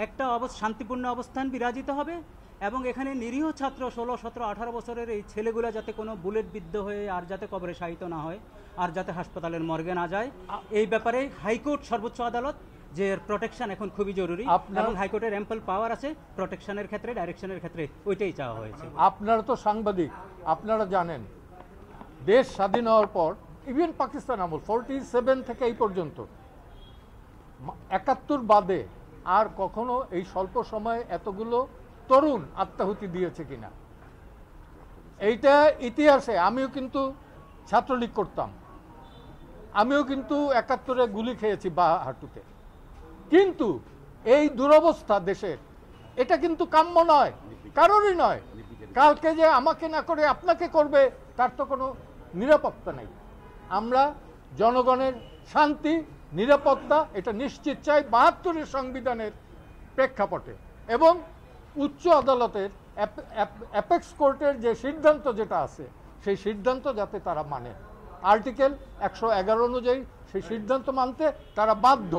একটা শান্তিপূর্ণ অবস্থান বিরাজিত হবে এবং এখানে নিরীহ ছাত্র 16, 17, 18 বছরের এই ছেলেগুলো যাতে কোনো বুলেট বিদ্ধ হয়ে আর যাতে কবরে শায়িত না হয়, আর যাতে হাসপাতালের মর্গে না যায়, এই ব্যাপারে হাইকোর্ট, সর্বোচ্চ আদালত, যে প্রোটেকশন এখন খুবই জরুরি এবং হাইকোর্টের অ্যাম্পল পাওয়ার আছে প্রোটেকশনের ক্ষেত্রে, ডাইরেকশনের ক্ষেত্রে, ওইটাই চাওয়া হয়েছে। আপনারা তো সাংবাদিক, আপনারা জানেন দেশ স্বাধীন হওয়ার পর ইভেন পাকিস্তান আমল 47 থেকে এই পর্যন্ত 71 বাদে আর কখনো এই স্বল্প সময়ে এতগুলো তরুণ আত্মাহুতি দিয়েছে কিনা এইটা ইতিহাসে। আমিও কিন্তু ছাত্রলীগ করতাম, আমিও কিন্তু 71-এ গুলি খেয়েছি বা হাঁটুতে, কিন্তু এই দুরবস্থা দেশের, এটা কিন্তু কাম্য নয়, কারোরই নয়। কালকে যে আমাকে না করে আপনাকে করবে তার তো কোনো নিরাপত্তা নেই। আমরা জনগণের শান্তি, নিরাপত্তা এটা নিশ্চিত চাই 72-এর সংবিধানের প্রেক্ষাপটে, এবং উচ্চ আদালতের অ্যাপেক্স কোর্টের যে সিদ্ধান্ত যেটা আছে সেই সিদ্ধান্ত যাতে তারা মানে, আর্টিকেল 111 অনুযায়ী সেই সিদ্ধান্ত মানতে তারা বাধ্য।